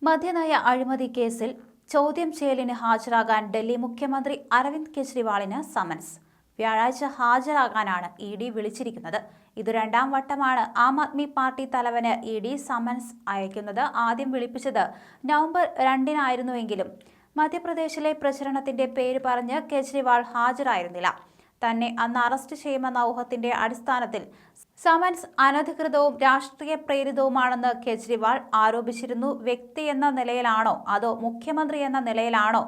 മദ്യനയ അഴിമതി കേസിൽ ചോദ്യം ചെയ്യലിന് ഹാജരാകാൻ ഡൽഹി മുഖ്യമന്ത്രി അരവിന്ദ് കെജ്രിവാളിന് സമൻസ്. വ്യാഴാഴ്ച ഹാജരാകാനാണ് ഇ ഡി വിളിച്ചിരിക്കുന്നത്. ഇത് രണ്ടാം വട്ടമാണ് ആം ആദ്മി പാർട്ടി തലവന് ഇ ഡി സമൻസ് അയക്കുന്നത്. ആദ്യം വിളിപ്പിച്ചത് നവംബർ 2-നായിരുന്നുവെങ്കിലും മധ്യപ്രദേശിലെ പ്രചരണത്തിന്റെ പേര് പറഞ്ഞ് കെജ്രിവാൾ ഹാജരായിരുന്നില്ല. തന്നെ അന്ന് അറസ്റ്റ് ചെയ്യുമെന്ന ഊഹത്തിന്റെ അടിസ്ഥാനത്തിൽ സമൻസ് അനധികൃതവും രാഷ്ട്രീയ പ്രേരിതവുമാണെന്ന് കെജ്രിവാൾ ആരോപിച്ചിരുന്നു. വ്യക്തി എന്ന നിലയിലാണോ അതോ മുഖ്യമന്ത്രി എന്ന നിലയിലാണോ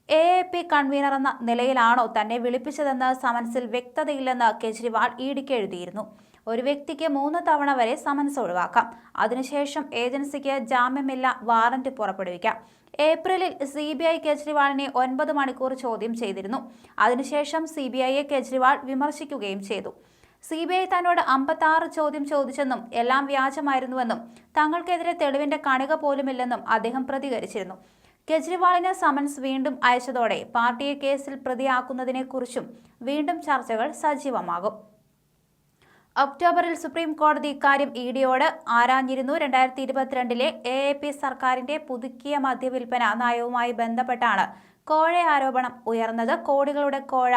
AAP കൺവീനർ എന്ന നിലയിലാണോ തന്നെ വിളിപ്പിച്ചതെന്ന് സമൻസിൽ വ്യക്തതയില്ലെന്ന് കെജ്രിവാൾ ഇഡിക്ക് എഴുതിയിരുന്നു. ഒരു വ്യക്തിക്ക് 3 തവണ വരെ സമൻസ് ഒഴിവാക്കാം. അതിനുശേഷം ഏജൻസിക്ക് ജാമ്യമില്ല വാറന്റ് പുറപ്പെടുവിക്കാം. ഏപ്രിലിൽ CBI കെജ്രിവാളിനെ 9 മണിക്കൂർ ചോദ്യം ചെയ്തിരുന്നു. അതിനുശേഷം CBIയെ കെജ്രിവാൾ വിമർശിക്കുകയും ചെയ്തു. CBI തന്നോട് 56 ചോദ്യം ചോദിച്ചെന്നും എല്ലാം വ്യാജമായിരുന്നുവെന്നും തങ്ങൾക്കെതിരെ തെളിവിന്റെ കണിക പോലുമില്ലെന്നും അദ്ദേഹം പ്രതികരിച്ചിരുന്നു. കെജ്രിവാളിന് സമൻസ് വീണ്ടും അയച്ചതോടെ പാർട്ടിയെ കേസിൽ പ്രതിയാക്കുന്നതിനെക്കുറിച്ചും വീണ്ടും ചർച്ചകൾ സജീവമാകും. ഒക്ടോബറിൽ സുപ്രീം കോടതി ഇക്കാര്യം ഇഡിയോട് ആരാഞ്ഞിരുന്നു. 2022-ലെ AAP സർക്കാരിന്റെ പുതുക്കിയ മദ്യവിൽപ്പന നയവുമായി ബന്ധപ്പെട്ടാണ് കോഴ ആരോപണം ഉയർന്നത്. കോടികളുടെ കോഴ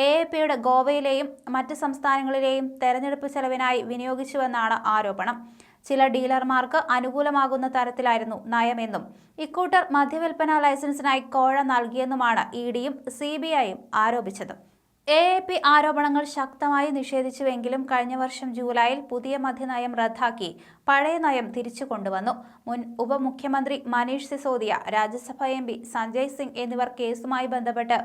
AAPയുടെ ഗോവയിലെയും മറ്റ് സംസ്ഥാനങ്ങളിലെയും തെരഞ്ഞെടുപ്പ് ചെലവിനായി വിനിയോഗിച്ചുവെന്നാണ് ആരോപണം. ചില ഡീലർമാർക്ക് അനുകൂലമാകുന്ന തരത്തിലായിരുന്നു നയമെന്നും ഇക്കൂട്ടർ മദ്യവിൽപ്പന ലൈസൻസിനായി കോഴ നൽകിയെന്നുമാണ് ഇഡിയും CBIയും ആരോപിച്ചത്. AAP ആരോപണങ്ങൾ ശക്തമായി നിഷേധിച്ചുവെങ്കിലും കഴിഞ്ഞ വർഷം ജൂലൈയിൽ പുതിയ മദ്യനയം റദ്ദാക്കി പഴയ നയം തിരിച്ചു കൊണ്ടുവന്നു. മുൻ ഉപമുഖ്യമന്ത്രി മനീഷ് സിസോദിയ, രാജ്യസഭ MP സഞ്ജയ് സിംഗ് എന്നിവർ കേസുമായി ബന്ധപ്പെട്ട്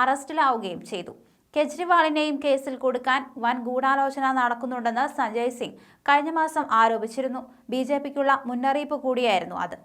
അറസ്റ്റിലാവുകയും ചെയ്തു. കെജ്രിവാളിനെയും കേസിൽ കുടുക്കാൻ വൻ ഗൂഢാലോചന നടക്കുന്നുണ്ടെന്ന് സഞ്ജയ് സിംഗ് കഴിഞ്ഞ മാസം ആരോപിച്ചിരുന്നു. BJPക്കുള്ള മുന്നറിയിപ്പ് കൂടിയായിരുന്നു അത്.